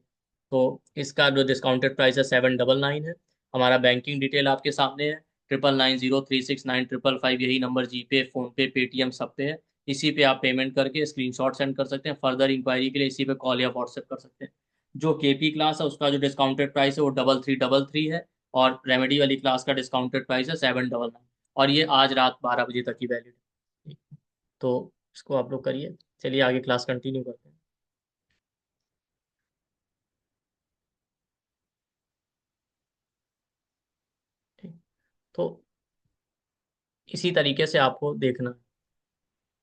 तो इसका जो डिस्काउंटेड प्राइस है 799 है। हमारा बैंकिंग डिटेल आपके सामने है, 9990369555, यही नंबर जीपे, फोन पे, पेटीएम सब पे है। इसी पे आप पेमेंट करके स्क्रीनशॉट सेंड कर सकते हैं। फर्दर इंक्वायरी के लिए इसी पे कॉल या व्हाट्सएप कर सकते हैं। जो केपी क्लास है उसका जो डिस्काउंटेड प्राइस है वो 3333 है, और रेमेडी वाली क्लास का डिस्काउंटेड प्राइस है 799, और ये आज रात 12 बजे तक की वैलिड है। तो इसको आप लोग करिए। चलिए आगे क्लास कंटिन्यू करते हैं। ठीक। तो इसी तरीके से आपको देखना है,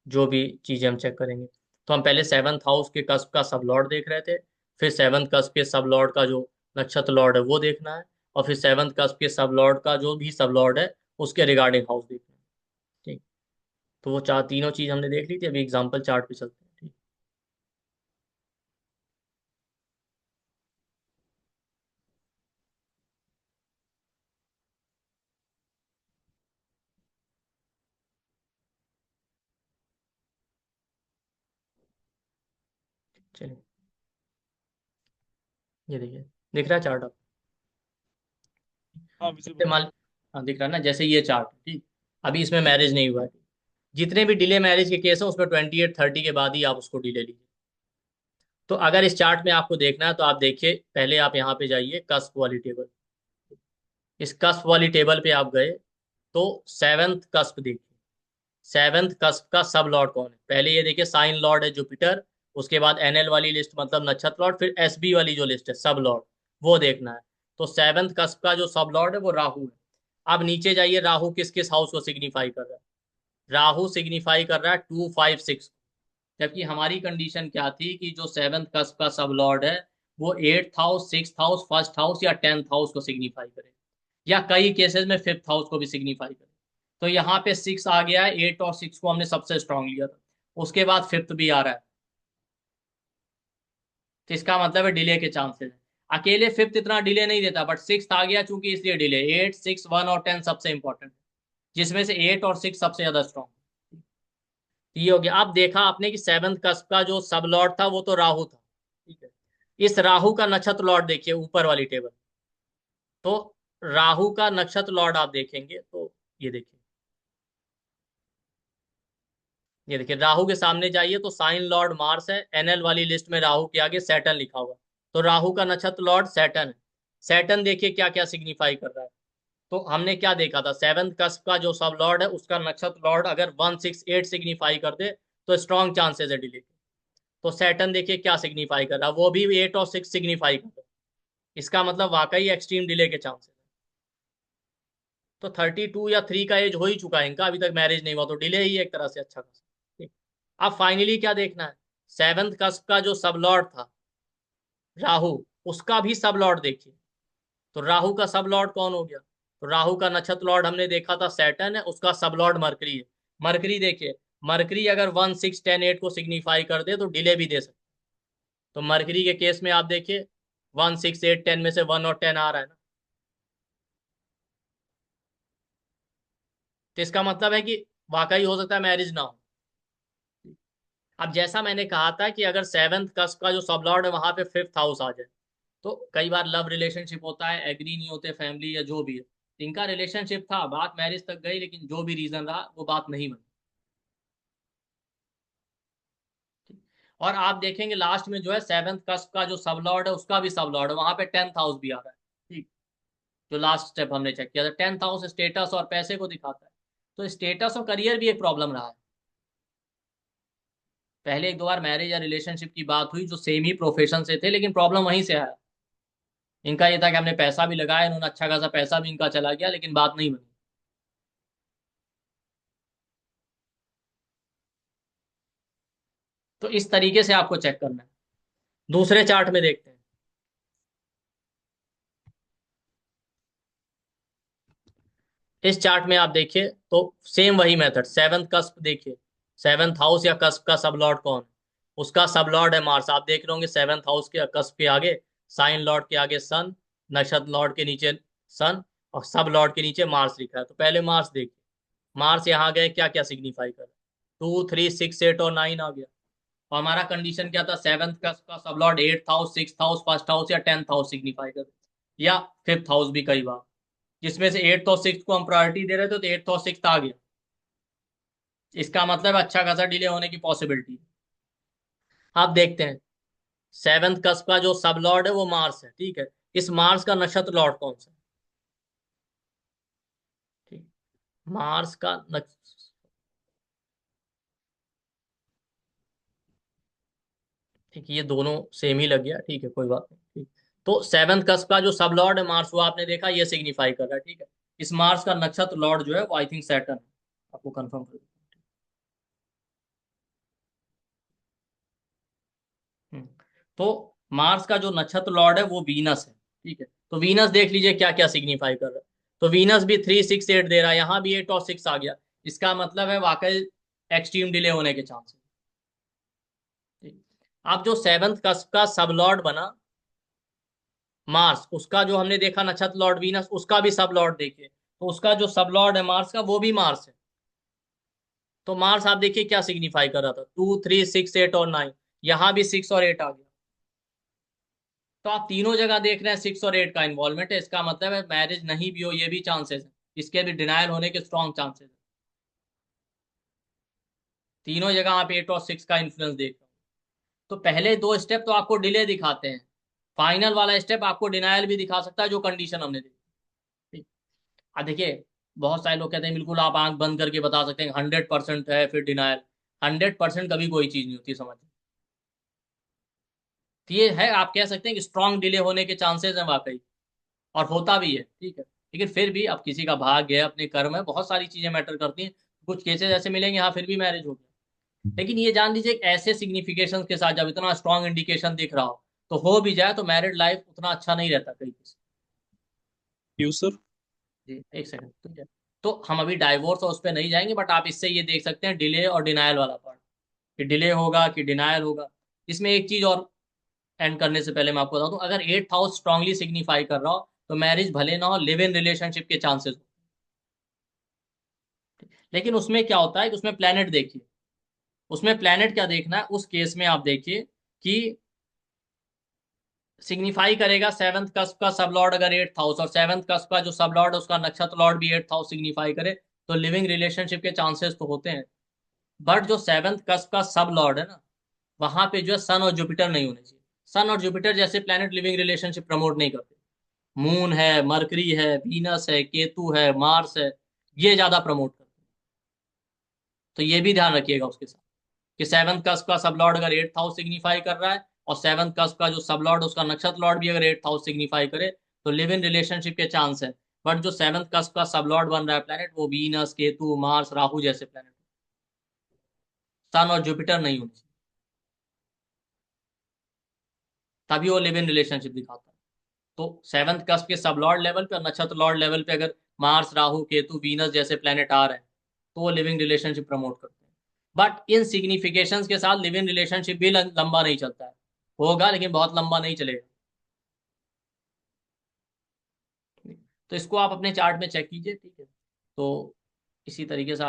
जो भी चीजें हम चेक करेंगे। तो हम पहले सेवंथ हाउस के कस्प का सब लॉर्ड देख रहे थे, फिर सेवंथ कस्प के सब लॉर्ड का जो नक्षत्र लॉर्ड है वो देखना है, और फिर सेवंथ कस्प के सब लॉर्ड का जो भी सब लॉर्ड है उसके रिगार्डिंग हाउस देखना है। ठीक। तो वो चार तीनों चीज हमने देख ली थी। अभी एग्जाम्पल चार्ट पे चलते हैं। ठीक। चलिए, ये देखिए, दिख रहा है चार्ट आप? हाँ, जैसे विजिबल है। मान, हाँ दिख रहा है ना, जैसे ये चार्ट है, ठीक। अभी इसमें मैरिज नहीं हुआ है। जितने भी डिले मैरिज के केस हैं उसमें 28-30 के बाद ही आप उसको डिले लीजिए। तो अगर इस चार्ट में आपको देखना है तो आप देखिए, पहले आप यहाँ पे जाइए कस्प वाली टेबल। इस कस्प वाली टेबल पे आप गए तो सेवेंथ कस्प देखिए। सेवेंथ कस्प का सब लॉर्ड कौन है? पहले ये देखिए, साइन लॉर्ड है जुपिटर, उसके बाद एनएल वाली लिस्ट मतलब नक्षत्र लॉर्ड, फिर एसबी वाली जो लिस्ट है सब लॉर्ड, वो देखना है। तो सेवेंथ कस्प का जो सब लॉर्ड है वो राहु है। अब नीचे जाइए, राहु किस किस हाउस को सिग्निफाई कर रहा है? राहु सिग्निफाई कर रहा है 2, 5, 6। जबकि हमारी कंडीशन क्या थी कि जो सेवंथ कस्प का सब लॉर्ड है वो 8th house, 6th house, first house या 10th हाउस को सिग्निफाई करे, या कई केसेस में 5th हाउस को भी सिग्निफाई करे। तो यहाँ पे 6 आ गया है, 8 और 6 को हमने सबसे स्ट्रांग लिया था। उसके बाद फिफ्थ भी आ रहा है, तो इसका मतलब है डिले के चांसेस है। अकेले फिफ्थ इतना डिले नहीं देता, बट सिक्स आ गया चूंकि इसलिए डिले। 8, 6, 1 और 10 सबसे इंपॉर्टेंट, जिसमें से 8 और 6 सबसे ज्यादा स्ट्रांग। ये हो गया। अब देखा आपने कि सेवंथ कस्प का जो सब लॉर्ड था वो तो राहु था, ठीक है। इस राहु का नक्षत्र लॉर्ड देखिए ऊपर वाली टेबल। तो राहु का नक्षत्र लॉर्ड आप देखेंगे तो ये देखिए, ये देखिए राहु के सामने जाइए तो साइन लॉर्ड मार्स है, एनएल वाली लिस्ट में राहु के आगे सैटर्न लिखा हुआ। तो राहु का नक्षत्र लॉर्ड सैटर्न है। सैटर्न देखिए क्या क्या सिग्निफाई कर रहा है। तो हमने क्या देखा था, सेवंथ कस्प का जो सब लॉर्ड है उसका नक्षत्र लॉर्ड अगर 1, 6, 8 सिग्निफाई कर दे तो स्ट्रॉन्ग चांसेस है डिले। तो सैटर्न देखिए क्या सिग्निफाई कर रहा है, वो भी 8 और 6 सिग्निफाई कर रहा है। इसका मतलब वाकई एक्सट्रीम डिले के चांसेस है। तो 32 या 3 का एज हो ही चुका है इनका, अभी तक मैरिज नहीं हुआ, तो डिले ही है एक तरह से अच्छा खासा। ठीक। अब फाइनली क्या देखना है, सेवंथ कस्प का जो सब लॉर्ड था राहु, उसका भी सब लॉर्ड देखिए। तो राहु का सब लॉर्ड कौन हो गया? तो राहु का नक्षत्र लॉर्ड हमने देखा था सैटर्न है, उसका सब लॉर्ड मरकरी है। मरकरी देखिए, मरकरी अगर 1, 6, 10, 8 को सिग्निफाई कर दे तो डिले भी दे सकते। तो मरकरी के केस में आप देखिए 1, 6, 8, 10 में से 1 और 10 आ रहा है ना। तो इसका मतलब है कि वाकई हो सकता है मैरिज ना हो। अब जैसा मैंने कहा था कि अगर सेवंथ कस्प का जो सब लॉर्ड है वहां पे 5th हाउस आ जाए, तो कई बार लव रिलेशनशिप होता है, एग्री नहीं होते फैमिली या जो भी है। इनका रिलेशनशिप था, बात मैरिज तक गई, लेकिन जो भी रीजन रहा वो बात नहीं बनी। और आप देखेंगे लास्ट में जो है सेवंथ कस्प का जो सब लॉर्ड है उसका भी सब लॉर्ड है, वहां पे 10th हाउस भी आ रहा है। ठीक। जो लास्ट स्टेप हमने चेक किया था, 10th हाउस स्टेटस और पैसे को दिखाता है। तो स्टेटस और करियर भी एक प्रॉब्लम रहा है। पहले एक दो बार मैरिज या रिलेशनशिप की बात हुई जो सेम ही प्रोफेशन से थे, लेकिन प्रॉब्लम वहीं से आया। इनका ये था कि हमने पैसा भी लगाया, इन्होंने अच्छा खासा पैसा भी इनका चला गया, लेकिन बात नहीं बनी। तो इस तरीके से आपको चेक करना है। दूसरे चार्ट में देखते हैं। इस चार्ट में आप देखिए तो सेम वही मेथड, सेवंथ कस्प देखिए। सेवंथ हाउस या कस्प का सब लॉर्ड कौन है? उसका सब लॉर्ड है मार्स। आप देख रहे होंगे सेवंथ हाउस के कस्प के आगे साइन लॉर्ड के आगे सन, नक्षत्र लॉर्ड के नीचे सन, और सब लॉर्ड के नीचे मार्स लिखा है। तो पहले मार्स देखिए। मार्स यहाँ गए क्या क्या सिग्निफाई कर रहा है? 2, 3, 6, 8 और 9 आ गया। और हमारा कंडीशन क्या था, सेवंथ का सब Lord eighth house, six house, first house या टेंथ हाउस सिग्निफाई कर, या फिफ्थ हाउस भी कई बार, जिसमें से एट्थ और सिक्स को हम प्रायोरिटी दे रहे थे, तो एट्थ और सिक्स आ गया। इसका मतलब अच्छा खासा डिले होने की पॉसिबिलिटी। आप देखते हैं सेवंथ कस्प का जो सब लॉर्ड है वो मार्स है, ठीक है। इस मार्स का नक्षत्र लॉर्ड कौन सा है? ठीक, मार्स का नक्ष ठीक, ये दोनों सेम ही लग गया, ठीक है, कोई बात नहीं, ठीक। तो सेवंथ कस्प का जो सब लॉर्ड है मार्स, वो आपने देखा ये सिग्निफाई कर रहा है, ठीक है। इस मार्स का नक्षत्र लॉर्ड जो है वो आई थिंक सैटर्न है, आपको कंफर्म कर देता हूँ। तो मार्स का जो नक्षत्र लॉर्ड है वो वीनस है, ठीक है। तो वीनस देख लीजिए क्या क्या सिग्निफाई कर रहा है। तो वीनस भी 3 6 8 दे रहा है, यहाँ भी 8 और 6 आ गया। इसका मतलब है वाकई एक्सट्रीम डिले होने के चांसेस। अब जो सेवंथ कस्प का सब लॉर्ड बना मार्स, उसका जो हमने देखा नक्षत्र लॉर्ड वीनस, उसका भी सब लॉर्ड देखिए, तो उसका जो सब लॉर्ड है मार्स का वो भी मार्स है। तो मार्स आप देखिए क्या सिग्निफाई कर रहा था, 2 3 6 8 और 9, यहाँ भी 6 और 8 आ गया। तो आप तीनों जगह देख रहे हैं 6 और 8 का इन्वॉल्वमेंट है, इसका मतलब है मैरिज नहीं भी हो ये भी चांसेस है, इसके भी डिनायल होने के स्ट्रॉन्ग चांसेस है। तीनों जगह आप 8 और 6 का इन्फ्लुएंस देख रहे हो। तो पहले दो स्टेप तो आपको डिले दिखाते हैं, फाइनल वाला स्टेप आपको डिनायल भी दिखा सकता है, जो कंडीशन हमने देखी। ठीक। देखिए, बहुत सारे लोग कहते हैं बिल्कुल आप आंख बंद करके बता सकते हैं 100% है फिर डिनायल। 100% कभी कोई चीज नहीं होती, समझ। तो ये है, आप कह सकते हैं कि स्ट्रांग डिले होने के चांसेस हैं वाकई, और होता भी है, ठीक है। लेकिन फिर भी अब किसी का भाग्य है, अपने कर्म है, बहुत सारी चीजें मैटर करती हैं। कुछ केसेस ऐसे मिलेंगे हाँ फिर भी मैरिज हो गया। लेकिन ये जान लीजिए ऐसे सिग्निफिकेशन के साथ जब इतना स्ट्रांग इंडिकेशन दिख रहा हो, तो हो भी जाए तो मैरिड लाइफ उतना अच्छा नहीं रहता कई केस। You sir. जी एक सेकंड, ठीक है। तो हम अभी डाइवोर्स और उस पर नहीं जाएंगे, बट आप इससे ये देख सकते हैं डिले और डिनायल वाला पार्ट, कि डिले होगा कि डिनायल होगा। इसमें एक चीज और एंड करने से पहले मैं आपको बता दूं, अगर एट्थ हाउस स्ट्रांगली सिग्निफाई कर रहा हो तो मैरिज भले ना हो, लिव इन रिलेशनशिप के चांसेस हो। लेकिन उसमें क्या होता है कि उसमें प्लेनेट देखिए, उसमें प्लेनेट क्या देखना है उस केस में, आप देखिए कि सिग्निफाई करेगा सेवंथ कस्प का सब लॉर्ड अगर एट्थ हाउस, और सेवंथ कस्प का जो सब लॉर्ड है उसका नक्षत्र लॉर्ड भी एट्थ हाउस सिग्निफाई करे, तो लिविंग रिलेशनशिप के चांसेस तो होते हैं। बट जो सेवंथ कस्प का सब लॉर्ड है ना, वहां पे जो है सन और जुपिटर नहीं होने चाहिए। सन और जुपिटर जैसे प्लेनेट लिविंग रिलेशनशिप प्रमोट नहीं करते। मून है, मरकरी है, वीनस है, केतु है, मार्स है, ये ज्यादा प्रमोट करते हैं। तो ये भी ध्यान रखिएगा उसके साथ, कि सेवंथ कस्प का सब लॉर्ड अगर एट्थ हाउस सिग्निफाई कर रहा है, और सेवंथ कस्प का जो सब लॉर्ड उसका नक्षत्र लॉर्ड भी अगर एट्थ हाउस सिग्निफाई करे, तो लिव इन रिलेशनशिप के चांस है। बट जो सेवंथ कस्प का सब लॉर्ड बन रहा है प्लेनेट, वो वीनस, केतु, मार्स, राहु जैसे प्लेनेट, सन और जुपिटर नहीं होने चाहिए, तभी वो लिव इन रिलेशनशिप दिखाता है। तो सेवंथ कस्प के सब लॉर्ड लेवल पे और नक्षत्र लॉर्ड लेवल पे अगर मार्स, राहु, केतु, वीनस जैसे प्लेनेट आ रहे हैं, तो वो लिविंग रिलेशनशिप प्रमोट करते हैं। बट इन सिग्निफिकेशंस के साथ लिविंग रिलेशनशिप भी लंबा नहीं चलता है, होगा लेकिन बहुत लंबा नहीं चलेगा। तो इसको आप अपने चार्ट में चेक कीजिए, ठीक है। तो इसी तरीके से आप